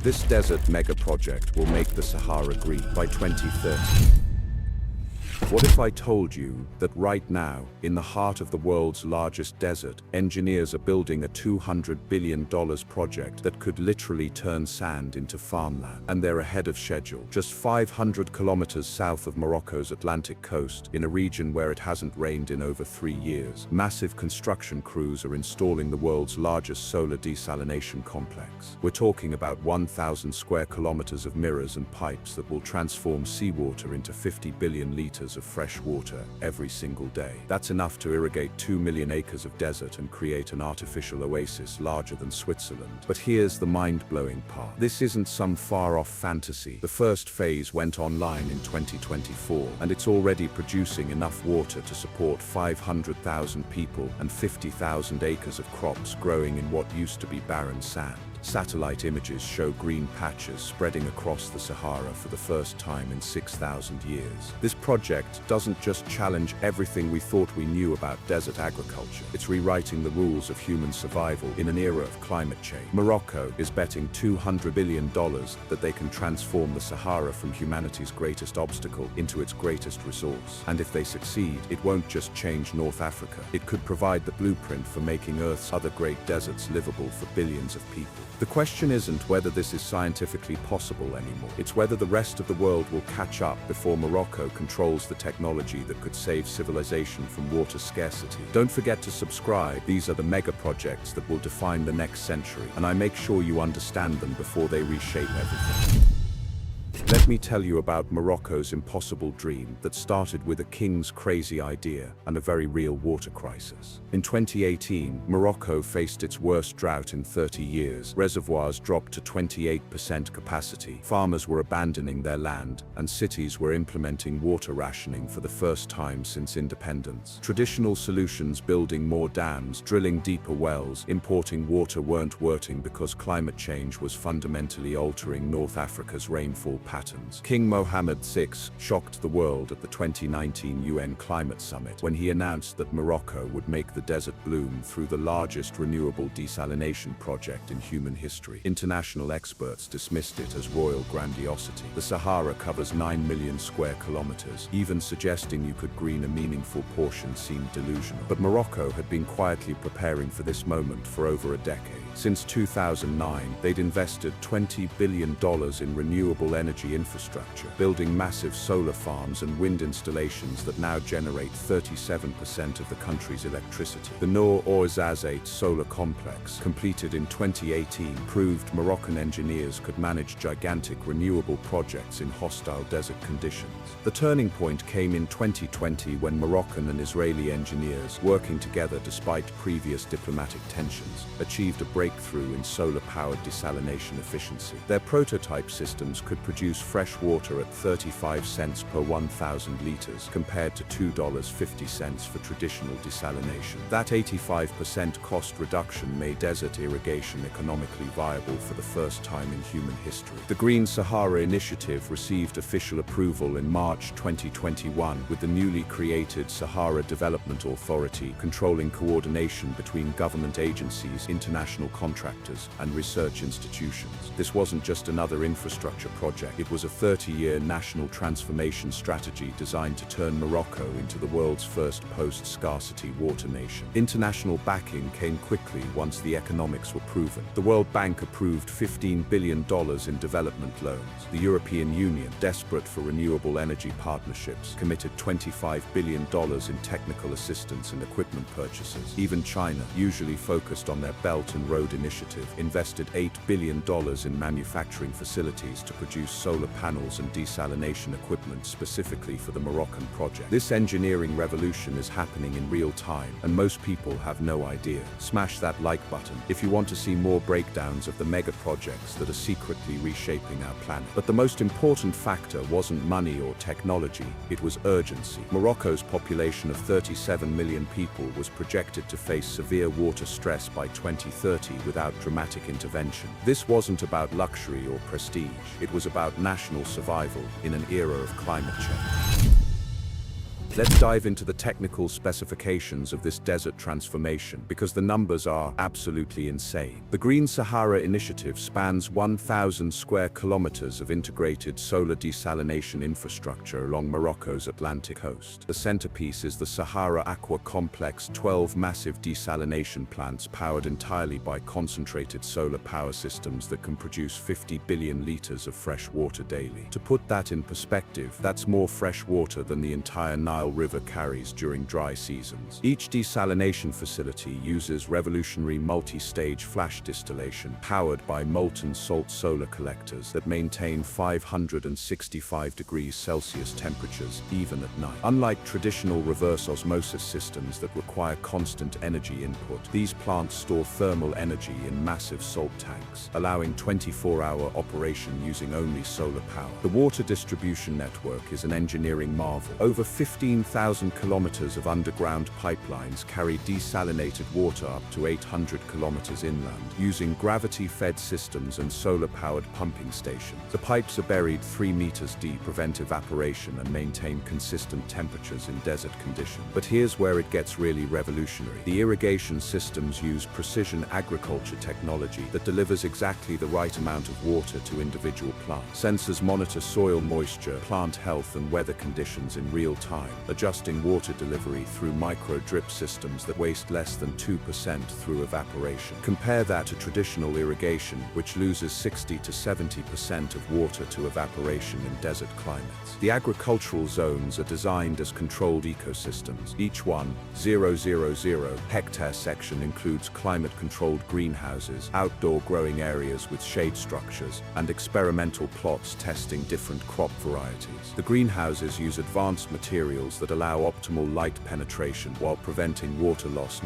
This desert mega project will make the Sahara green by 2030. What if I told you that right now, in the heart of the world's largest desert, engineers are building a $200 billion project that could literally turn sand into farmland? And they're ahead of schedule, just 500 kilometers south of Morocco's Atlantic coast, in a region where it hasn't rained in over 3 years. Massive construction crews are installing the world's largest solar desalination complex. We're talking about 1,000 square kilometers of mirrors and pipes that will transform seawater into 50 billion liters of fresh water every single day. That's enough to irrigate 2 million acres of desert and create an artificial oasis larger than Switzerland. But here's the mind-blowing part. This isn't some far-off fantasy. The first phase went online in 2024, and it's already producing enough water to support 500,000 people and 50,000 acres of crops growing in what used to be barren sand. Satellite images show green patches spreading across the Sahara for the first time in 6,000 years. This project doesn't just challenge everything we thought we knew about desert agriculture. It's rewriting the rules of human survival in an era of climate change. Morocco is betting $200 billion that they can transform the Sahara from humanity's greatest obstacle into its greatest resource. And if they succeed, it won't just change North Africa. It could provide the blueprint for making Earth's other great deserts livable for billions of people. The question isn't whether this is scientifically possible anymore. It's whether the rest of the world will catch up before Morocco controls the technology that could save civilization from water scarcity. Don't forget to subscribe. These are the mega projects that will define the next century, and I make sure you understand them before they reshape everything. Let me tell you about Morocco's impossible dream that started with a king's crazy idea and a very real water crisis. In 2018, Morocco faced its worst drought in 30 years. Reservoirs dropped to 28% capacity. Farmers were abandoning their land, and cities were implementing water rationing for the first time since independence. Traditional solutions, building more dams, drilling deeper wells, importing water, weren't working because climate change was fundamentally altering North Africa's rainfall patterns. King Mohammed VI shocked the world at the 2019 UN Climate Summit when he announced that Morocco would make the desert bloom through the largest renewable desalination project in human history. International experts dismissed it as royal grandiosity. The Sahara covers 9 million square kilometers. Even suggesting you could green a meaningful portion seemed delusional. But Morocco had been quietly preparing for this moment for over a decade. Since 2009, they'd invested $20 billion in renewable energy infrastructure, building massive solar farms and wind installations that now generate 37% of the country's electricity. The Noor Ouarzazate solar complex, completed in 2018, proved Moroccan engineers could manage gigantic renewable projects in hostile desert conditions. The turning point came in 2020 when Moroccan and Israeli engineers, working together despite previous diplomatic tensions, achieved a breakthrough in solar-powered desalination efficiency. Their prototype systems could produce fresh water at 35 cents per 1,000 liters, compared to $2.50 for traditional desalination. That 85% cost reduction made desert irrigation economically viable for the first time in human history. The Green Sahara Initiative received official approval in March 2021, with the newly created Sahara Development Authority controlling coordination between government agencies, international contractors, and research institutions. This wasn't just another infrastructure project. It was a 30-year national transformation strategy designed to turn Morocco into the world's first post-scarcity water nation. International backing came quickly once the economics were proven. The World Bank approved $15 billion in development loans. The European Union, desperate for renewable energy partnerships, committed $25 billion in technical assistance and equipment purchases. Even China, usually focused on their Belt and Road Initiative, invested $8 billion in manufacturing facilities to produce solar panels and desalination equipment specifically for the Moroccan project. This engineering revolution is happening in real time, and most people have no idea. Smash that like button if you want to see more breakdowns of the mega projects that are secretly reshaping our planet. But the most important factor wasn't money or technology, it was urgency. Morocco's population of 37 million people was projected to face severe water stress by 2030 without dramatic intervention. This wasn't about luxury or prestige, it was about national survival in an era of climate change. Let's dive into the technical specifications of this desert transformation, because the numbers are absolutely insane. The Green Sahara Initiative spans 1,000 square kilometers of integrated solar desalination infrastructure along Morocco's Atlantic coast. The centerpiece is the Sahara Aqua Complex, 12 massive desalination plants powered entirely by concentrated solar power systems that can produce 50 billion liters of fresh water daily. To put that in perspective, that's more fresh water than the entire Nile River carries during dry seasons. Each desalination facility uses revolutionary multi-stage flash distillation powered by molten salt solar collectors that maintain 565 degrees Celsius temperatures even at night. Unlike traditional reverse osmosis systems that require constant energy input, these plants store thermal energy in massive salt tanks, allowing 24-hour operation using only solar power. The water distribution network is an engineering marvel. Over 15,000 kilometers of underground pipelines carry desalinated water up to 800 kilometers inland, using gravity-fed systems and solar-powered pumping stations. The pipes are buried 3 meters deep, prevent evaporation and maintain consistent temperatures in desert conditions. But here's where it gets really revolutionary. The irrigation systems use precision agriculture technology that delivers exactly the right amount of water to individual plants. Sensors monitor soil moisture, plant health and weather conditions in real time, adjusting water delivery through micro-drip systems that waste less than 2% through evaporation. Compare that to traditional irrigation, which loses 60 to 70% of water to evaporation in desert climates. The agricultural zones are designed as controlled ecosystems. Each 1,000 hectare section includes climate-controlled greenhouses, outdoor growing areas with shade structures, and experimental plots testing different crop varieties. The greenhouses use advanced materials that allow optimal light penetration while preventing water loss,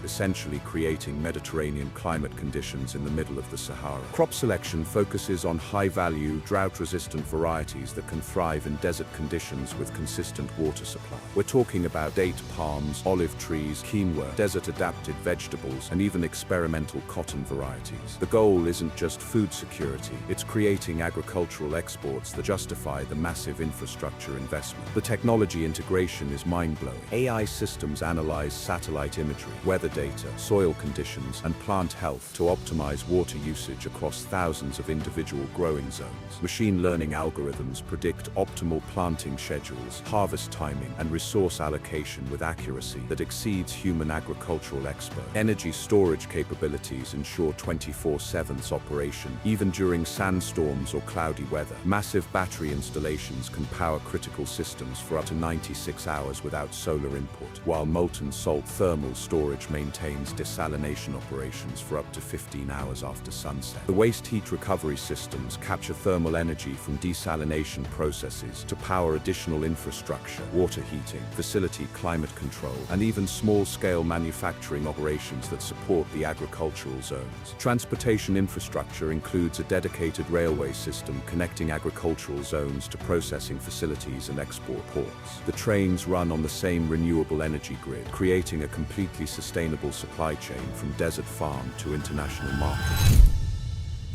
essentially creating Mediterranean climate conditions in the middle of the Sahara. Crop selection focuses on high-value, drought-resistant varieties that can thrive in desert conditions with consistent water supply. We're talking about date palms, olive trees, quinoa, desert-adapted vegetables, and even experimental cotton varieties. The goal isn't just food security, it's creating agricultural exports that justify the massive infrastructure investment. The technology integration is mind-blowing. AI systems analyze satellite imagery, weather data, soil conditions, and plant health to optimize water usage across thousands of individual growing zones. Machine learning algorithms predict optimal planting schedules, harvest timing, and resource allocation with accuracy that exceeds human agricultural experts. Energy storage capabilities ensure 24/7 operation, even during sandstorms or cloudy weather. Massive battery installations can power critical systems for up to 96 hours without solar input, while molten salt thermal storage maintains desalination operations for up to 15 hours after sunset. The waste heat recovery systems capture thermal energy from desalination processes to power additional infrastructure, water heating, facility climate control, and even small-scale manufacturing operations that support the agricultural zones. Transportation infrastructure includes a dedicated railway system connecting agricultural zones to processing facilities and export ports. The trains run on the same renewable energy grid, creating a completely sustainable supply chain from desert farm to international markets.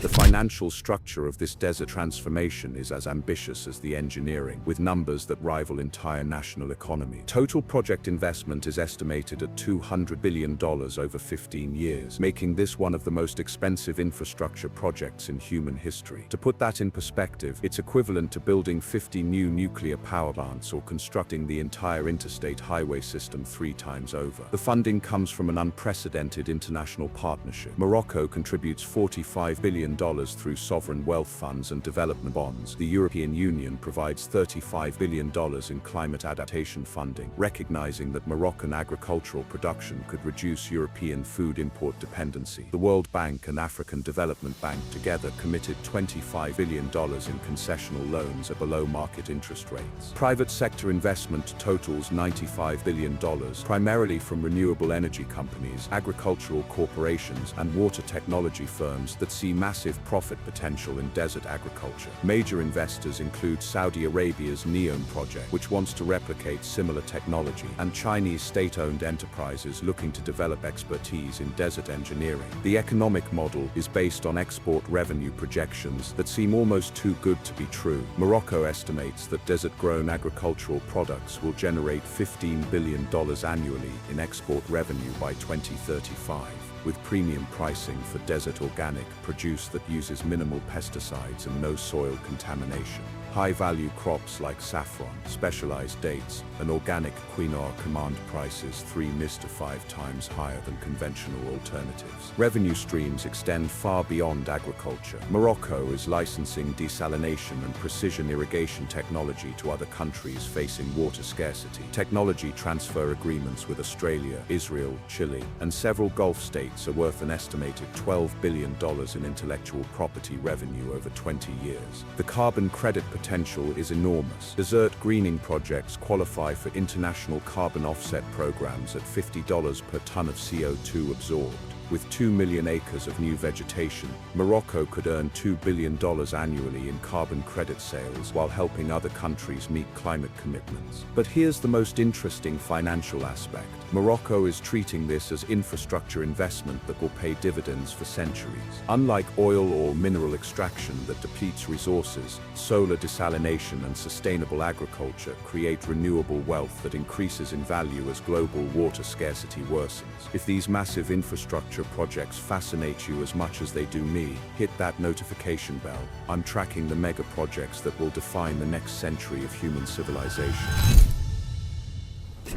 The financial structure of this desert transformation is as ambitious as the engineering, with numbers that rival entire national economy. Total project investment is estimated at $200 billion over 15 years, making this one of the most expensive infrastructure projects in human history. To put that in perspective, it's equivalent to building 50 new nuclear power plants or constructing the entire interstate highway system 3 times over. The funding comes from an unprecedented international partnership. Morocco contributes $45 billion through sovereign wealth funds and development bonds. The European Union provides $35 billion in climate adaptation funding, recognizing that Moroccan agricultural production could reduce European food import dependency. The World Bank and African Development Bank together committed $25 billion in concessional loans at below-market interest rates. Private sector investment totals $95 billion, primarily from renewable energy companies, agricultural corporations, and water technology firms that see massive massive profit potential in desert agriculture. Major investors include Saudi Arabia's NEOM project, which wants to replicate similar technology, and Chinese state-owned enterprises looking to develop expertise in desert engineering. The economic model is based on export revenue projections that seem almost too good to be true. Morocco estimates that desert-grown agricultural products will generate $15 billion annually in export revenue by 2035. With premium pricing for desert organic produce that uses minimal pesticides and no soil contamination. High-value crops like saffron, specialized dates, and organic quinoa command prices 3 to 5 times higher than conventional alternatives. Revenue streams extend far beyond agriculture. Morocco is licensing desalination and precision irrigation technology to other countries facing water scarcity. Technology transfer agreements with Australia, Israel, Chile, and several Gulf states are worth an estimated $12 billion in intellectual property revenue over 20 years. The carbon credit potential is enormous. Desert greening projects qualify for international carbon offset programs at $50 per ton of CO2 absorbed. With 2 million acres of new vegetation, Morocco could earn $2 billion annually in carbon credit sales while helping other countries meet climate commitments. But here's the most interesting financial aspect. Morocco is treating this as infrastructure investment that will pay dividends for centuries. Unlike oil or mineral extraction that depletes resources, solar desalination and sustainable agriculture create renewable wealth that increases in value as global water scarcity worsens. If these massive infrastructure projects fascinate you as much as they do me, hit that notification bell. I'm tracking the mega projects that will define the next century of human civilization.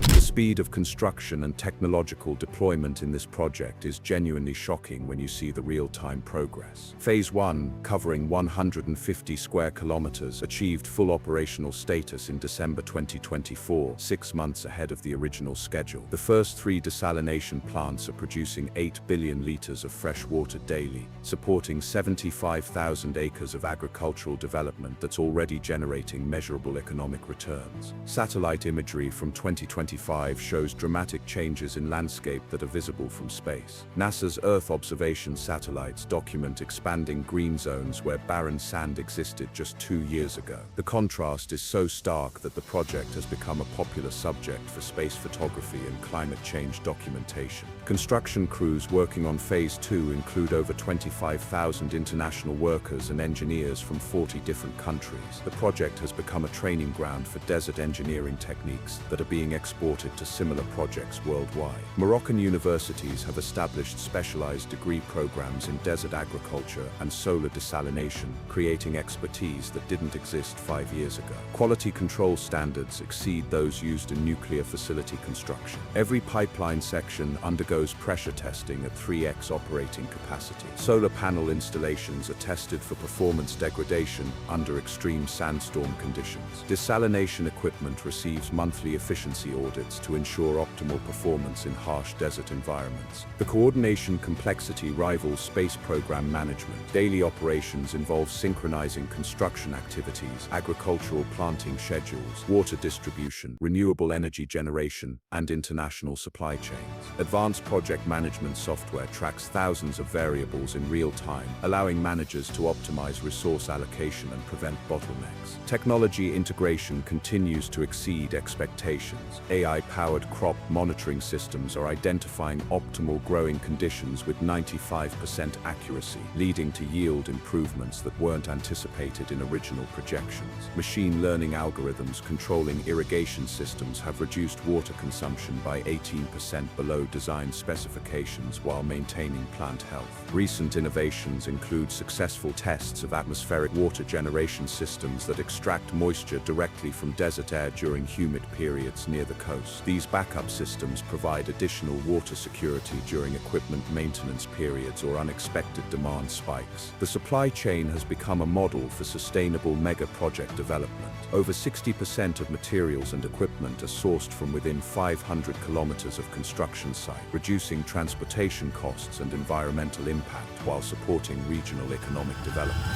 The speed of construction and technological deployment in this project is genuinely shocking when you see the real-time progress. Phase 1, covering 150 square kilometers, achieved full operational status in December 2024, 6 months ahead of the original schedule. The first 3 desalination plants are producing 8 billion liters of fresh water daily, supporting 75,000 acres of agricultural development that's already generating measurable economic returns. Satellite imagery from 2025 shows dramatic changes in landscape that are visible from space. NASA's Earth observation satellites document expanding green zones where barren sand existed just 2 years ago. The contrast is so stark that the project has become a popular subject for space photography and climate change documentation. Construction crews working on Phase 2 include over 25,000 international workers and engineers from 40 different countries. The project has become a training ground for desert engineering techniques that are being exported to similar projects worldwide. Moroccan universities have established specialized degree programs in desert agriculture and solar desalination, creating expertise that didn't exist 5 years ago. Quality control standards exceed those used in nuclear facility construction. Every pipeline section undergoes pressure testing at 3x operating capacity. Solar panel installations are tested for performance degradation under extreme sandstorm conditions. Desalination equipment receives monthly efficiency audits to ensure optimal performance in harsh desert environments. The coordination complexity rivals space program management. Daily operations involve synchronizing construction activities, agricultural planting schedules, water distribution, renewable energy generation, and international supply chains. Advanced project management software tracks thousands of variables in real time, allowing managers to optimize resource allocation and prevent bottlenecks. Technology integration continues to exceed expectations. AI-powered crop monitoring systems are identifying optimal growing conditions with 95% accuracy, leading to yield improvements that weren't anticipated in original projections. Machine learning algorithms controlling irrigation systems have reduced water consumption by 18% below design specifications while maintaining plant health. Recent innovations include successful tests of atmospheric water generation systems that extract moisture directly from desert air during humid periods near the coast. These backup systems provide additional water security during equipment maintenance periods or unexpected demand spikes. The supply chain has become a model for sustainable mega-project development. Over 60% of materials and equipment are sourced from within 500 kilometers of construction site, reducing transportation costs and environmental impact while supporting regional economic development.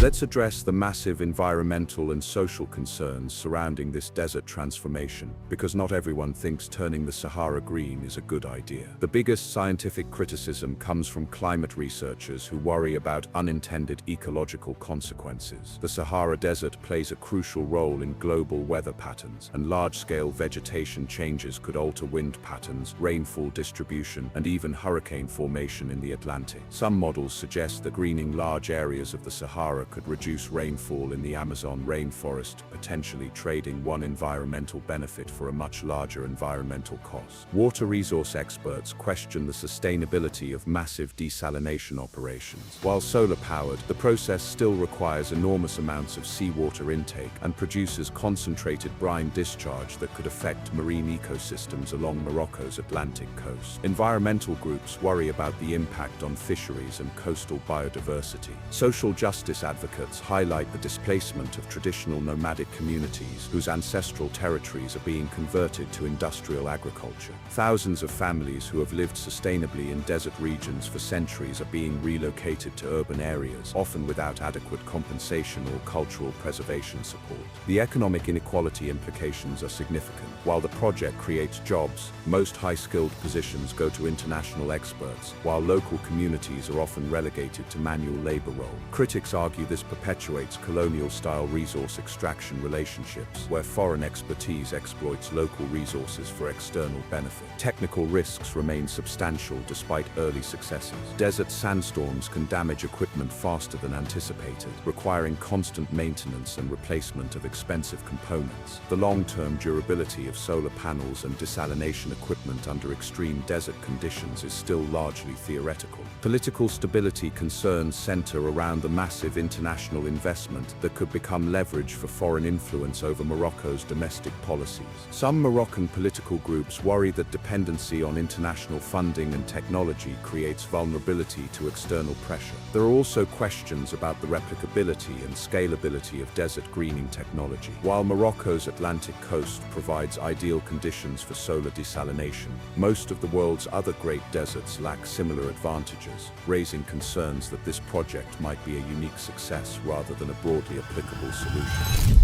Let's address the massive environmental and social concerns surrounding this desert transformation, because not everyone thinks turning the Sahara green is a good idea. The biggest scientific criticism comes from climate researchers who worry about unintended ecological consequences. The Sahara Desert plays a crucial role in global weather patterns, and large-scale vegetation changes could alter wind patterns, rainfall distribution, and even hurricane formation in the Atlantic. Some models suggest that greening large areas of the Sahara could reduce rainfall in the Amazon rainforest, potentially trading one environmental benefit for a much larger environmental cost. Water resource experts question the sustainability of massive desalination operations. While solar-powered, the process still requires enormous amounts of seawater intake and produces concentrated brine discharge that could affect marine ecosystems along Morocco's Atlantic coast. Environmental groups worry about the impact on fisheries and coastal biodiversity. Social justice advocates highlight the displacement of traditional nomadic communities whose ancestral territories are being converted to industrial agriculture. Thousands of families who have lived sustainably in desert regions for centuries are being relocated to urban areas, often without adequate compensation or cultural preservation support. The economic inequality implications are significant. While the project creates jobs, most high-skilled positions go to international experts, while local communities are often relegated to manual labor roles. Critics argue this perpetuates colonial-style resource extraction relationships, where foreign expertise exploits local resources for external benefit. Technical risks remain substantial despite early successes. Desert sandstorms can damage equipment faster than anticipated, requiring constant maintenance and replacement of expensive components. The long-term durability of solar panels and desalination equipment under extreme desert conditions is still largely theoretical. Political stability concerns center around the massive international investment that could become leverage for foreign influence over Morocco's domestic policies. Some Moroccan political groups worry that dependency on international funding and technology creates vulnerability to external pressure. There are also questions about the replicability and scalability of desert greening technology. While Morocco's Atlantic coast provides ideal conditions for solar desalination, most of the world's other great deserts lack similar advantages, raising concerns that this project might be a unique success rather than a broadly applicable solution.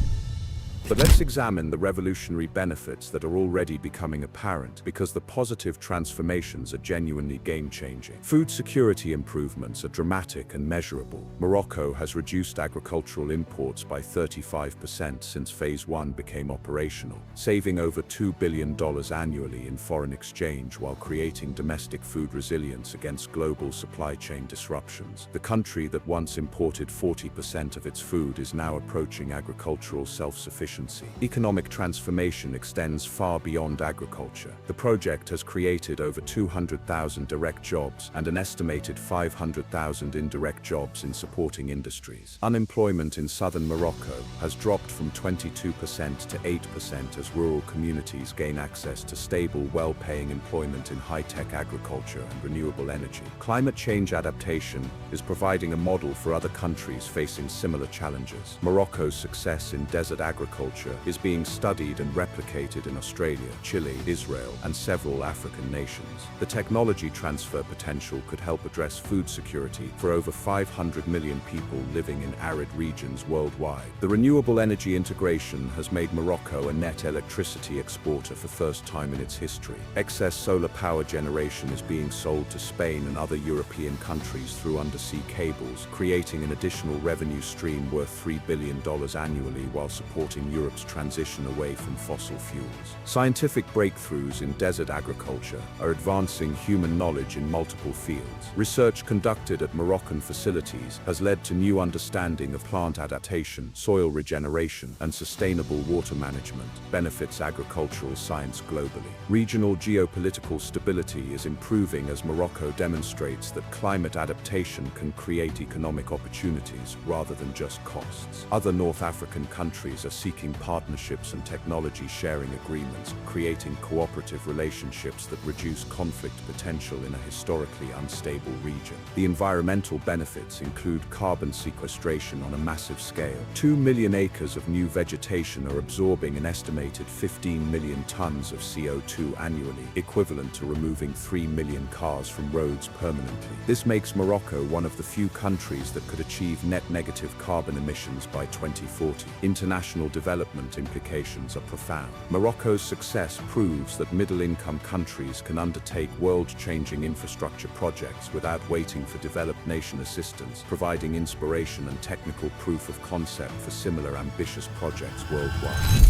But let's examine the revolutionary benefits that are already becoming apparent, because the positive transformations are genuinely game-changing. Food security improvements are dramatic and measurable. Morocco has reduced agricultural imports by 35% since Phase 1 became operational, saving over $2 billion annually in foreign exchange while creating domestic food resilience against global supply chain disruptions. The country that once imported 40% of its food is now approaching agricultural self-sufficiency. Economic transformation extends far beyond agriculture. The project has created over 200,000 direct jobs and an estimated 500,000 indirect jobs in supporting industries. Unemployment in southern Morocco has dropped from 22% to 8% as rural communities gain access to stable, well-paying employment in high-tech agriculture and renewable energy. Climate change adaptation is providing a model for other countries facing similar challenges. Morocco's success in desert agriculture is being studied and replicated in Australia, Chile, Israel, and several African nations. The technology transfer potential could help address food security for over 500 million people living in arid regions worldwide. The renewable energy integration has made Morocco a net electricity exporter for the first time in its history. Excess solar power generation is being sold to Spain and other European countries through undersea cables, creating an additional revenue stream worth $3 billion annually while supporting Europe's transition away from fossil fuels. Scientific breakthroughs in desert agriculture are advancing human knowledge in multiple fields. Research conducted at Moroccan facilities has led to new understanding of plant adaptation, soil regeneration, and sustainable water management, benefits agricultural science globally. Regional geopolitical stability is improving as Morocco demonstrates that climate adaptation can create economic opportunities rather than just costs. Other North African countries are seeking making partnerships and technology-sharing agreements, creating cooperative relationships that reduce conflict potential in a historically unstable region. The environmental benefits include carbon sequestration on a massive scale. 2 million acres of new vegetation are absorbing an estimated 15 million tons of CO2 annually, equivalent to removing 3 million cars from roads permanently. This makes Morocco one of the few countries that could achieve net negative carbon emissions by 2040. International development implications are profound. Morocco's success proves that middle-income countries can undertake world-changing infrastructure projects without waiting for developed nation assistance, providing inspiration and technical proof of concept for similar ambitious projects worldwide.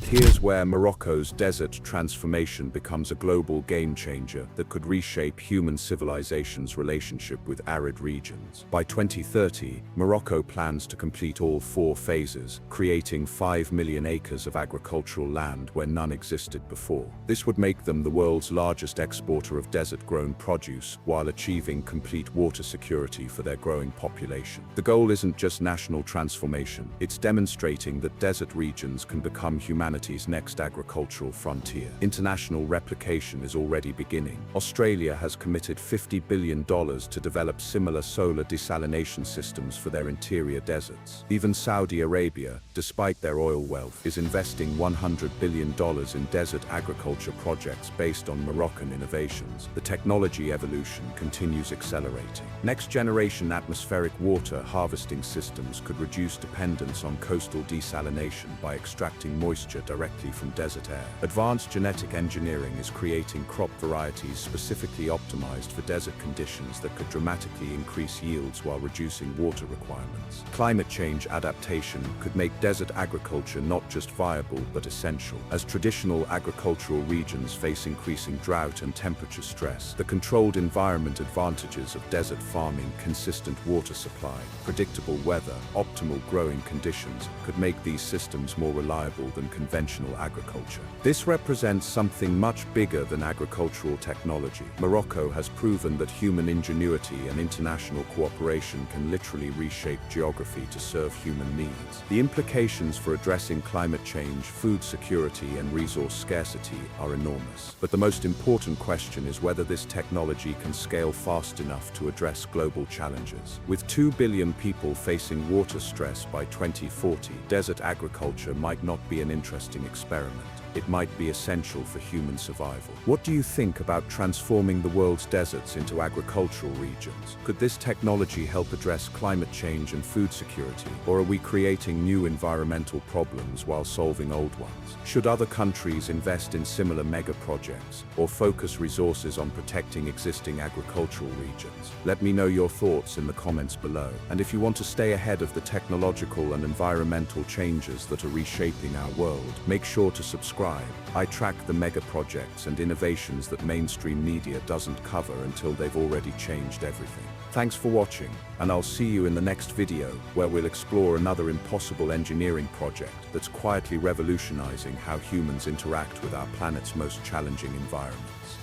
Here's where Morocco's desert transformation becomes a global game-changer that could reshape human civilization's relationship with arid regions. By 2030, Morocco plans to complete all 4 phases, creating 5 million acres of agricultural land where none existed before. This would make them the world's largest exporter of desert-grown produce, while achieving complete water security for their growing population. The goal isn't just national transformation, it's demonstrating that desert regions can become humanity's next agricultural frontier. International replication is already beginning. Australia has committed $50 billion to develop similar solar desalination systems for their interior deserts. Even Saudi Arabia, despite their oil wealth, is investing $100 billion in desert agriculture projects based on Moroccan innovations. The technology evolution continues accelerating. Next-generation atmospheric water harvesting systems could reduce dependence on coastal desalination by extracting moisture directly from desert air. Advanced genetic engineering is creating crop varieties specifically optimized for desert conditions that could dramatically increase yields while reducing water requirements. Climate change adaptation could make desert agriculture not just viable but essential. As traditional agricultural regions face increasing drought and temperature stress, the controlled environment advantages of desert farming, consistent water supply, predictable weather, optimal growing conditions, could make these systems more reliable than conventional agriculture. This represents something much bigger than agricultural technology. Morocco has proven that human ingenuity and international cooperation can literally reshape geography to serve human needs. The implications for addressing climate change, food security, and resource scarcity are enormous. But the most important question is whether this technology can scale fast enough to address global challenges. With 2 billion people facing water stress by 2040, desert agriculture might not be an interesting experiment. It might be essential for human survival. What do you think about transforming the world's deserts into agricultural regions? Could this technology help address climate change and food security? Or are we creating new environmental problems while solving old ones? Should other countries invest in similar mega-projects or focus resources on protecting existing agricultural regions? Let me know your thoughts in the comments below. And if you want to stay ahead of the technological and environmental changes that are reshaping our world, make sure to subscribe. I track the mega projects and innovations that mainstream media doesn't cover until they've already changed everything. Thanks for watching, and I'll see you in the next video where we'll explore another impossible engineering project that's quietly revolutionizing how humans interact with our planet's most challenging environments.